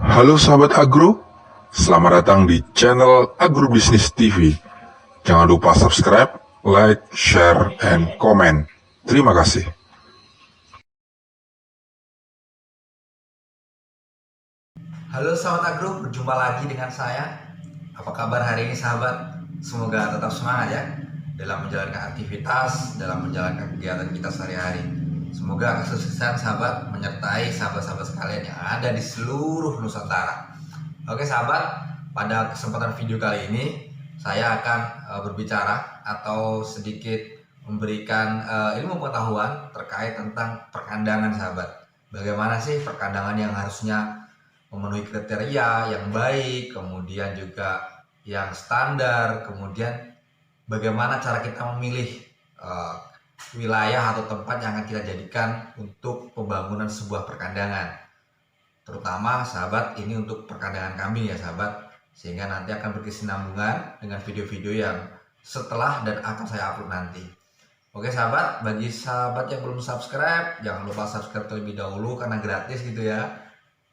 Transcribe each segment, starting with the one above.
Halo sahabat agro, selamat datang di channel Agrobisnis TV. Jangan lupa subscribe, like, share, and comment. Terima kasih. Halo sahabat agro, berjumpa lagi dengan saya. Apa kabar hari ini sahabat? Semoga tetap semangat ya dalam menjalankan aktivitas, dalam menjalankan kegiatan kita sehari-hari. Semoga kesuksesan sahabat menyertai sahabat-sahabat sekalian yang ada di seluruh Nusantara. Oke sahabat, pada kesempatan video kali ini saya akan berbicara atau sedikit memberikan ilmu pengetahuan terkait tentang perkandangan sahabat. Bagaimana sih perkandangan yang harusnya memenuhi kriteria yang baik, kemudian juga yang standar, kemudian bagaimana cara kita memilih wilayah atau tempat yang akan kita jadikan untuk pembangunan sebuah perkandangan. Terutama sahabat, ini untuk perkandangan kambing ya sahabat, sehingga nanti akan berkesinambungan dengan video-video yang setelah dan akan saya upload nanti. Oke sahabat, bagi sahabat yang belum subscribe, jangan lupa subscribe terlebih dahulu karena gratis gitu ya.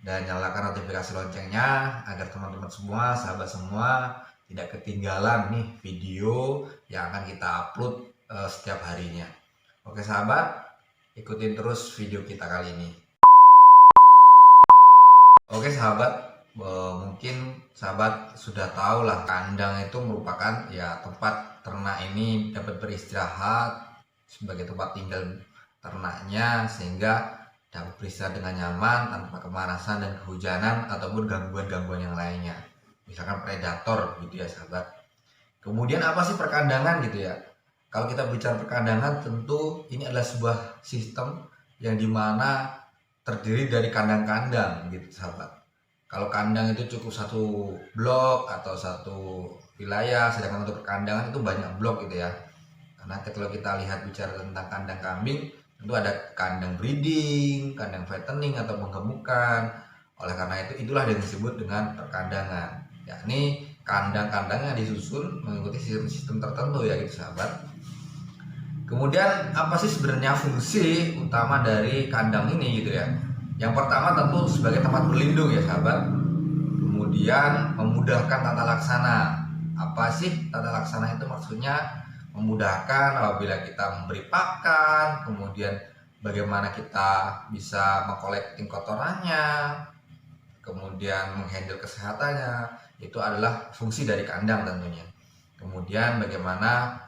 Dan nyalakan notifikasi loncengnya agar teman-teman semua, sahabat semua tidak ketinggalan nih video yang akan kita upload setiap harinya. Oke sahabat, ikutin terus video kita kali ini. Oke sahabat, mungkin sahabat sudah tahu lah, kandang itu merupakan ya tempat ternak ini dapat beristirahat sebagai tempat tinggal ternaknya, sehingga dapat beristirahat dengan nyaman tanpa kemanasan dan kehujanan ataupun gangguan-gangguan yang lainnya, misalkan predator gitu ya sahabat. Kemudian apa sih perkandangan gitu ya? Kalau kita bicara perkandangan, tentu ini adalah sebuah sistem yang dimana terdiri dari kandang-kandang gitu sahabat. Kalau kandang itu cukup satu blok atau satu wilayah, sedangkan untuk perkandangan itu banyak blok gitu ya. Karena kalau kita lihat bicara tentang kandang kambing, tentu ada kandang breeding, kandang fattening atau penggemukan. Oleh karena itu, itulah yang disebut dengan perkandangan, yakni kandang-kandang yang disusun mengikuti sistem tertentu ya gitu sahabat. Kemudian apa sih sebenarnya fungsi utama dari kandang ini gitu ya? Yang pertama tentu sebagai tempat berlindung ya sahabat. Kemudian memudahkan tata laksana. Apa sih tata laksana itu? Maksudnya memudahkan apabila kita memberi pakan, kemudian bagaimana kita bisa mengkolekting kotorannya, kemudian menghandle kesehatannya. Itu adalah fungsi dari kandang tentunya. Kemudian bagaimana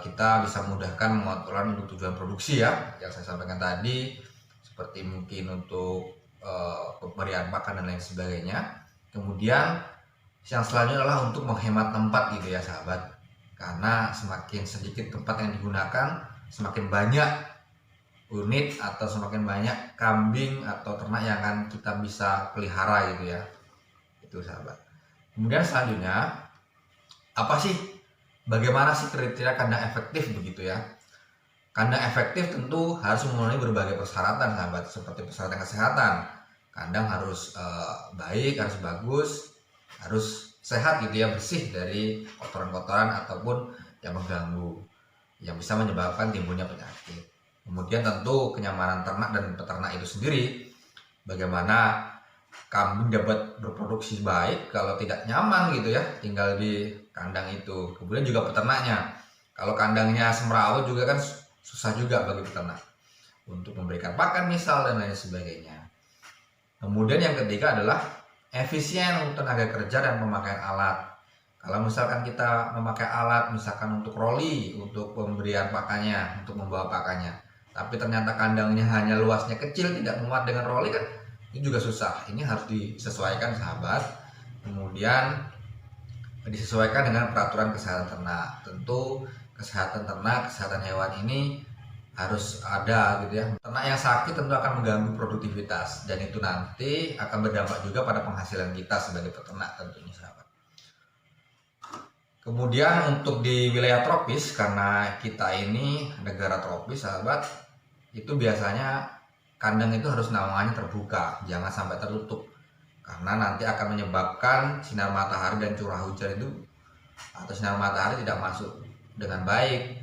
kita bisa memudahkan mengaturkan untuk tujuan produksi ya, yang saya sampaikan tadi, seperti mungkin untuk pemberian pakan dan lain sebagainya. Kemudian yang selanjutnya adalah untuk menghemat tempat gitu ya sahabat, karena semakin sedikit tempat yang digunakan, semakin banyak unit atau semakin banyak kambing atau ternak yang akan kita bisa pelihara gitu ya, itu sahabat. Kemudian selanjutnya apa sih, bagaimana sih kriteria kandang efektif begitu ya? Kandang efektif tentu harus memenuhi berbagai persyaratan sahabat, seperti persyaratan kesehatan. Kandang harus baik, harus bagus, harus sehat gitu ya, bersih dari kotoran-kotoran ataupun yang mengganggu, yang bisa menyebabkan timbulnya penyakit. Kemudian tentu kenyamanan ternak dan peternak itu sendiri, bagaimana kambing dapat berproduksi baik kalau tidak nyaman gitu ya tinggal di kandang itu. Kemudian juga peternaknya, kalau kandangnya semrawut juga kan susah juga bagi peternak untuk memberikan pakan misal dan lain sebagainya. Kemudian yang ketiga adalah efisien untuk tenaga kerja dan pemakaian alat. Kalau misalkan kita memakai alat misalkan untuk roli, untuk pemberian pakannya, untuk membawa pakannya, tapi ternyata kandangnya hanya luasnya kecil, tidak muat dengan roli, kan ini juga susah. Ini harus disesuaikan sahabat. Kemudian disesuaikan dengan peraturan kesehatan ternak. Tentu kesehatan ternak, kesehatan hewan ini harus ada gitu ya. Ternak yang sakit tentu akan mengganggu produktivitas, dan itu nanti akan berdampak juga pada penghasilan kita sebagai peternak tentunya sahabat. Kemudian untuk di wilayah tropis, karena kita ini negara tropis sahabat, itu biasanya kandang itu harus naungannya terbuka, jangan sampai tertutup, karena nanti akan menyebabkan sinar matahari dan curah hujan itu atau sinar matahari tidak masuk dengan baik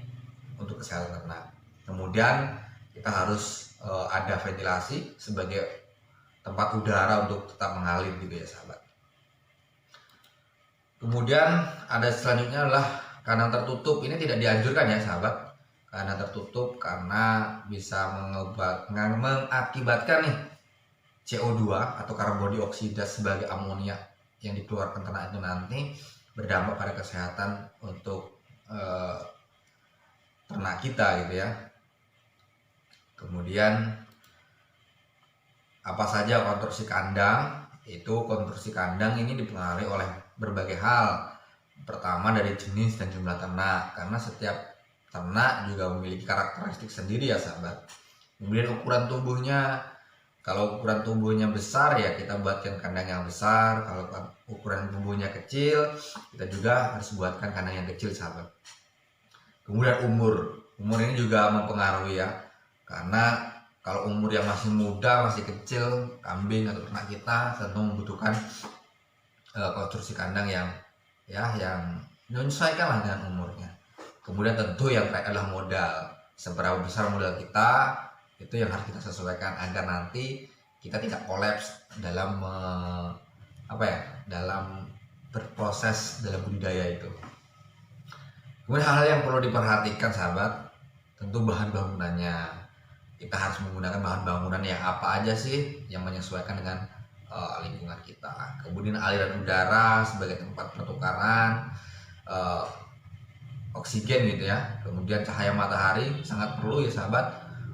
untuk kesehatan ternak. Kemudian kita harus ada ventilasi sebagai tempat udara untuk tetap mengalir gitu ya sahabat. Kemudian ada selanjutnya adalah kandang tertutup. Ini tidak dianjurkan ya sahabat, kandang tertutup karena bisa mengakibatkan nih CO2 atau karbon dioksida sebagai amonia yang dikeluarkan ternak itu nanti berdampak pada kesehatan untuk ternak kita gitu ya. Kemudian apa saja konstruksi kandang? Itu konstruksi kandang ini dipengaruhi oleh berbagai hal. Pertama dari jenis dan jumlah ternak, karena setiap ternak juga memiliki karakteristik sendiri ya sahabat. Kemudian ukuran tubuhnya, kalau ukuran tubuhnya besar ya kita buatkan kandang yang besar, kalau ukuran tubuhnya kecil kita juga harus buatkan kandang yang kecil sahabat. Kemudian umur ini juga mempengaruhi ya, karena kalau umur yang masih muda, masih kecil, kambing atau ternak kita tentu membutuhkan konstruksi kandang yang menyesuaikan lah dengan umurnya. Kemudian tentu yang terakhir adalah modal. Seberapa besar modal kita, itu yang harus kita sesuaikan agar nanti kita tidak kolaps dalam dalam berproses dalam budidaya itu. Kemudian hal-hal yang perlu diperhatikan sahabat, tentu bahan bangunannya. Kita harus menggunakan bahan bangunan yang apa aja sih yang menyesuaikan dengan lingkungan kita. Kemudian aliran udara sebagai tempat pertukaran oksigen gitu ya. Kemudian cahaya matahari sangat perlu ya sahabat.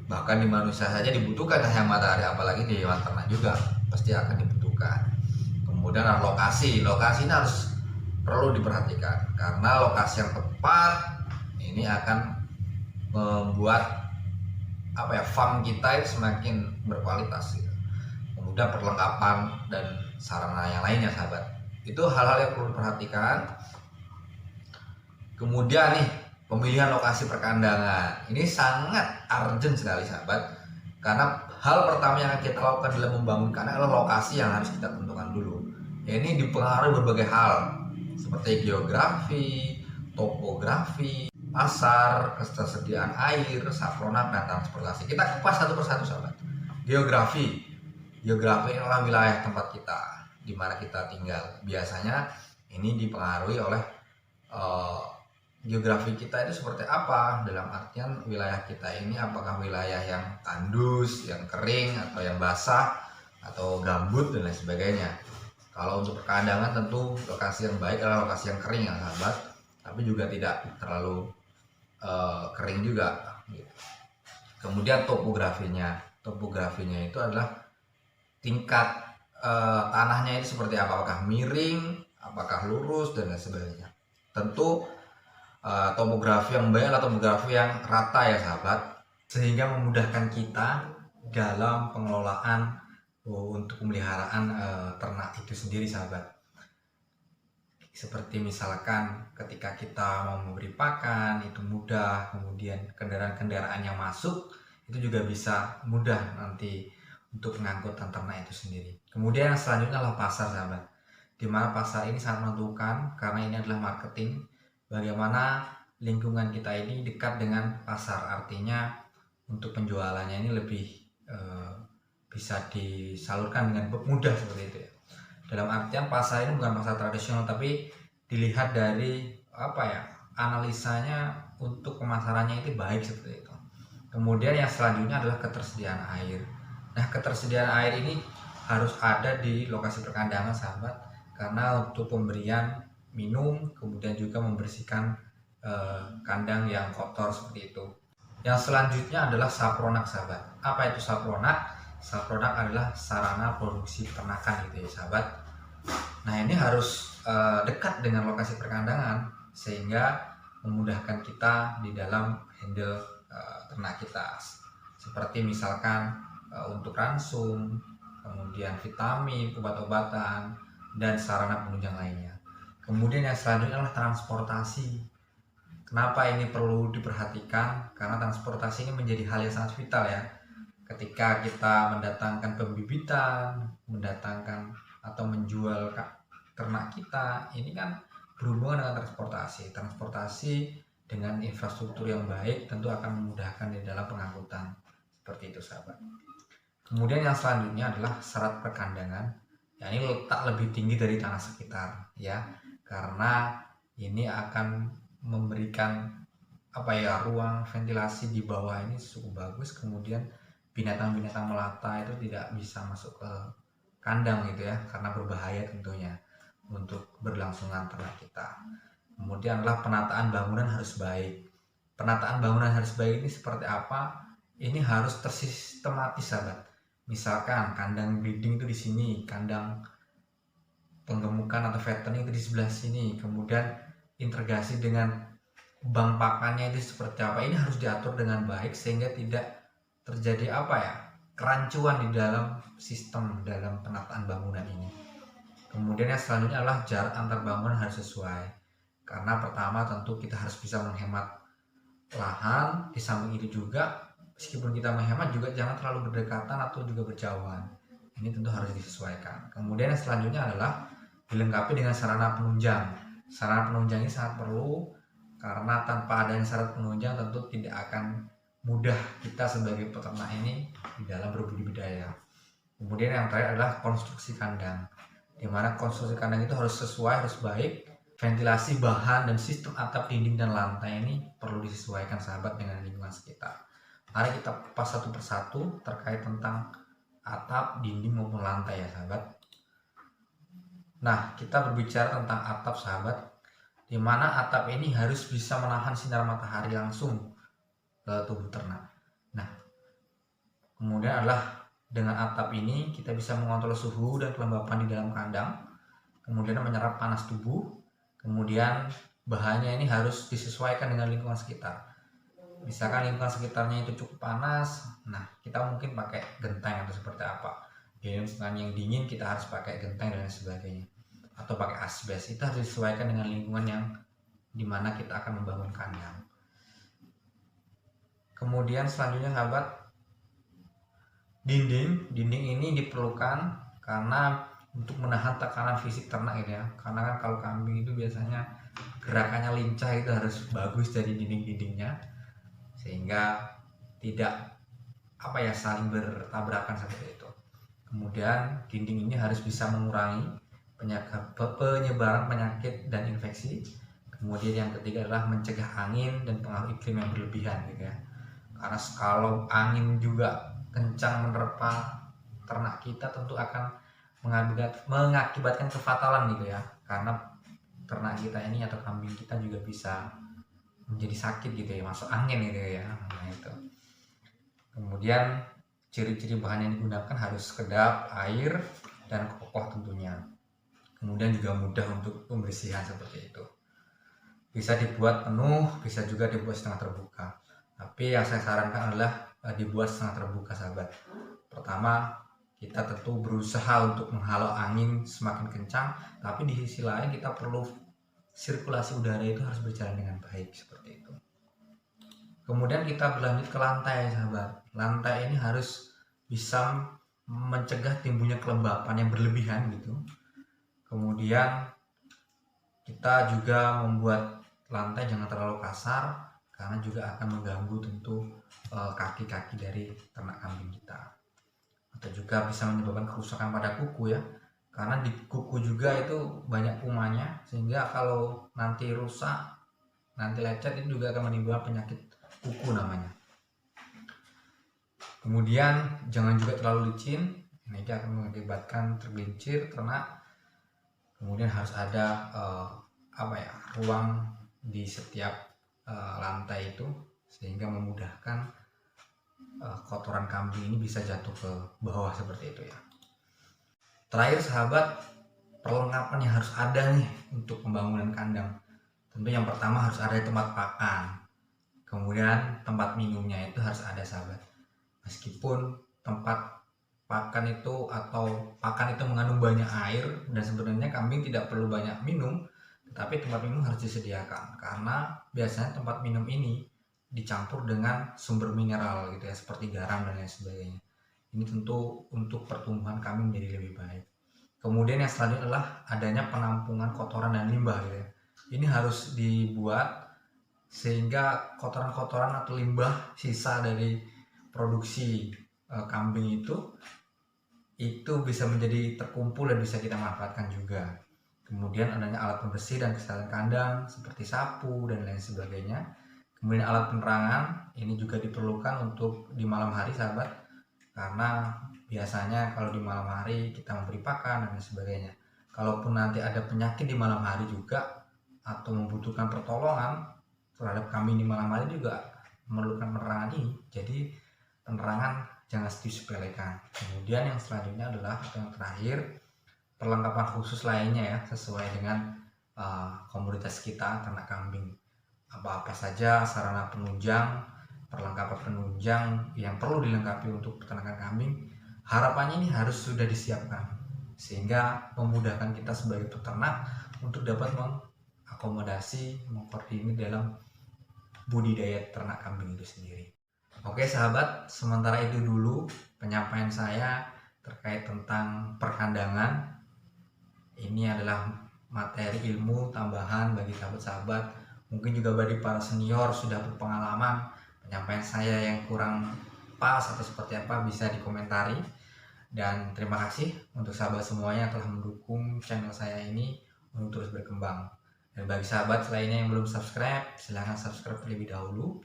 Bahkan di manusia saja dibutuhkan cahaya matahari, apalagi di hewan ternak juga pasti akan dibutuhkan. Kemudian lokasi ini harus perlu diperhatikan, karena lokasi yang tepat ini akan membuat farm kita itu semakin berkualitas gitu. Kemudian perlengkapan dan sarana yang lainnya sahabat, itu hal-hal yang perlu diperhatikan. Kemudian nih pemilihan lokasi perkandangan ini sangat urgent sekali sahabat, karena hal pertama yang kita lakukan dalam membangun kandang adalah lokasi yang harus kita tentukan dulu. Ini dipengaruhi berbagai hal seperti geografi, topografi, pasar, ketersediaan air, sapronak, dan transportasi. Kita kupas satu persatu sahabat. Geografi adalah wilayah tempat kita, di mana kita tinggal. Biasanya ini dipengaruhi oleh geografi kita itu seperti apa, dalam artian wilayah kita ini apakah wilayah yang tandus, yang kering, atau yang basah, atau gambut dan lain sebagainya. Kalau untuk perkandangan tentu lokasi yang baik adalah lokasi yang kering ya sahabat, tapi juga tidak terlalu kering juga. Kemudian topografinya itu adalah tingkat tanahnya itu seperti apa, apakah miring, apakah lurus, dan lain sebagainya. Tentu topografi yang baik adalah topografi yang rata ya sahabat, sehingga memudahkan kita dalam pengelolaan untuk pemeliharaan ternak itu sendiri sahabat. Seperti misalkan ketika kita mau memberi pakan itu mudah, kemudian kendaraan-kendaraan yang masuk itu juga bisa mudah nanti untuk mengangkut ternak itu sendiri. Kemudian yang selanjutnya adalah pasar sahabat, di mana pasar ini sangat menentukan karena ini adalah marketing. Bagaimana lingkungan kita ini dekat dengan pasar, artinya untuk penjualannya ini lebih bisa disalurkan dengan mudah seperti itu ya. Dalam artian pasar ini bukan pasar tradisional, tapi dilihat dari analisanya untuk pemasarannya itu baik seperti itu. Kemudian yang selanjutnya adalah ketersediaan air. Nah, ketersediaan air ini harus ada di lokasi perkandangan sahabat, karena untuk pemberian minum, kemudian juga membersihkan kandang yang kotor seperti itu. Yang selanjutnya adalah sapronak sahabat. Apa itu sapronak? Sapronak adalah sarana produksi peternakan gitu ya sahabat. Nah, ini harus dekat dengan lokasi perkandangan sehingga memudahkan kita di dalam handle ternak kita. Seperti misalkan untuk ransum, kemudian vitamin, obat-obatan, dan sarana penunjang lainnya. Kemudian yang selanjutnya adalah transportasi. Kenapa ini perlu diperhatikan? Karena transportasi ini menjadi hal yang sangat vital ya. Ketika kita mendatangkan pembibitan, mendatangkan atau menjual ternak kita, ini kan berhubungan dengan transportasi. Transportasi dengan infrastruktur yang baik tentu akan memudahkan di dalam pengangkutan. Seperti itu sahabat. Kemudian yang selanjutnya adalah serat perkandangan. Ya, ini letak lebih tinggi dari tanah sekitar ya, karena ini akan memberikan ruang ventilasi di bawah ini cukup bagus. Kemudian binatang-binatang melata itu tidak bisa masuk ke kandang gitu ya, karena berbahaya tentunya untuk berlangsungan ternak kita. Kemudian adalah penataan bangunan harus baik. Penataan bangunan harus baik ini seperti apa? Ini harus tersistematis, sahabat. Misalkan kandang breeding itu di sini, kandang penggemukan atau fattening itu di sebelah sini, kemudian integrasi dengan bank pakannya itu seperti apa. Ini harus diatur dengan baik sehingga tidak terjadi kerancuan di dalam sistem dalam penataan bangunan ini. Kemudian yang selanjutnya adalah jarak antar bangunan harus sesuai, karena pertama tentu kita harus bisa menghemat lahan. Di samping itu juga, meskipun kita menghemat juga jangan terlalu berdekatan atau juga berjauhan. Ini tentu harus disesuaikan. Kemudian yang selanjutnya adalah dilengkapi dengan sarana penunjang. Sarana penunjang ini sangat perlu, karena tanpa adanya syarat penunjang tentu tidak akan mudah kita sebagai peternak ini di dalam berbudidaya. Kemudian yang terakhir adalah konstruksi kandang, di mana konstruksi kandang itu harus sesuai, harus baik. Ventilasi, bahan, dan sistem atap, dinding, dan lantai ini perlu disesuaikan, sahabat, dengan lingkungan sekitar. Mari kita kupas satu persatu terkait tentang atap, dinding, maupun lantai ya, sahabat. Nah, kita berbicara tentang atap, sahabat, di mana atap ini harus bisa menahan sinar matahari langsung ke tubuh ternak. Nah, kemudian adalah dengan atap ini kita bisa mengontrol suhu dan kelembapan di dalam kandang, kemudian menyerap panas tubuh. Kemudian bahannya ini harus disesuaikan dengan lingkungan sekitar. Misalkan lingkungan sekitarnya itu cukup panas, nah kita mungkin pakai genteng atau seperti apa. Di lingkungan yang dingin kita harus pakai genteng dan sebagainya, atau pakai asbes. Itu harus disesuaikan dengan lingkungan yang dimana kita akan membangun kandang. Kemudian selanjutnya, sahabat, dinding ini diperlukan karena untuk menahan tekanan fisik ternak gitu ya. Karena kan kalau kambing itu biasanya gerakannya lincah, itu harus bagus dari dinding-dindingnya sehingga tidak saling bertabrakan seperti itu. Kemudian dinding ini harus bisa mengurangi penyebaran penyakit dan infeksi. Kemudian yang ketiga adalah mencegah angin dan pengaruh iklim yang berlebihan gitu ya. Karena kalau angin juga kencang menerpa ternak kita tentu akan mengakibatkan kefatalan gitu ya, karena ternak kita ini atau kambing kita juga bisa menjadi sakit gitu ya, masuk angin gitu ya. Nah, itu. Kemudian ciri-ciri bahan yang digunakan harus kedap, air, dan kokoh tentunya. Kemudian juga mudah untuk pembersihan seperti itu. Bisa dibuat penuh, bisa juga dibuat setengah terbuka. Tapi yang saya sarankan adalah dibuat setengah terbuka, sahabat. Pertama, kita tentu berusaha untuk menghalau angin semakin kencang, tapi di sisi lain kita perlu sirkulasi udara itu harus berjalan dengan baik seperti itu. Kemudian kita berlanjut ke lantai, sahabat. Lantai ini harus bisa mencegah timbulnya kelembapan yang berlebihan gitu. Kemudian kita juga membuat lantai jangan terlalu kasar, karena juga akan mengganggu tentu kaki-kaki dari ternak kambing kita. Atau juga bisa menyebabkan kerusakan pada kuku ya, karena di kuku juga itu banyak kumannya, sehingga kalau nanti rusak, nanti lecet, itu juga akan menimbulkan penyakit kuku namanya. Kemudian jangan juga terlalu licin, ini akan mengakibatkan tergelincir ternak. Kemudian harus ada ruang di setiap lantai itu, sehingga memudahkan kotoran kambing ini bisa jatuh ke bawah seperti itu ya. Terakhir, sahabat, perlengkapan yang harus ada nih untuk pembangunan kandang. Tentu yang pertama harus ada tempat pakan. Kemudian tempat minumnya itu harus ada, sahabat. Meskipun tempat pakan itu mengandung banyak air dan sebenarnya kambing tidak perlu banyak minum, tetapi tempat minum harus disediakan, karena biasanya tempat minum ini dicampur dengan sumber mineral gitu ya, seperti garam dan lain sebagainya. Ini tentu untuk pertumbuhan kambing menjadi lebih baik. Kemudian yang selanjutnya adalah adanya penampungan kotoran dan limbah gitu ya. Ini harus dibuat sehingga kotoran-kotoran atau limbah sisa dari produksi kambing itu bisa menjadi terkumpul dan bisa kita manfaatkan juga. Kemudian adanya alat pembersih dan kesehatan kandang seperti sapu dan lain sebagainya. Kemudian alat penerangan ini juga diperlukan untuk di malam hari sahabat, karena biasanya kalau di malam hari kita memberi pakan dan lain sebagainya. Kalaupun nanti ada penyakit di malam hari juga atau membutuhkan pertolongan terhadap kambing di malam hari juga memerlukan penerangan ini. Jadi penerangan jangan disepelekan. Kemudian yang selanjutnya adalah atau yang terakhir, perlengkapan khusus lainnya ya, sesuai dengan komoditas kita ternak kambing. Apa-apa saja sarana penunjang, perlengkapan penunjang yang perlu dilengkapi untuk peternakan kambing, harapannya ini harus sudah disiapkan sehingga memudahkan kita sebagai peternak untuk dapat mengakomodasi, mengkoordinir dalam budidaya ternak kambing itu sendiri. Oke sahabat, sementara itu dulu penyampaian saya terkait tentang perkandangan. Ini adalah materi ilmu tambahan bagi sahabat-sahabat. Mungkin juga bagi para senior sudah berpengalaman, penyampaian saya yang kurang pas atau seperti apa bisa dikomentari. Dan terima kasih untuk sahabat semuanya yang telah mendukung channel saya ini untuk terus berkembang. Dan bagi sahabat lainnya yang belum subscribe, silahkan subscribe terlebih dahulu.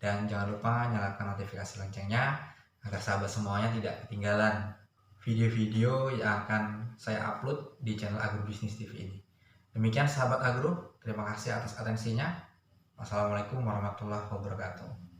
Dan jangan lupa nyalakan notifikasi loncengnya agar sahabat semuanya tidak ketinggalan video-video yang akan saya upload di channel Agrobisnis TV ini. Demikian sahabat agro, terima kasih atas atensinya. Wassalamualaikum warahmatullahi wabarakatuh.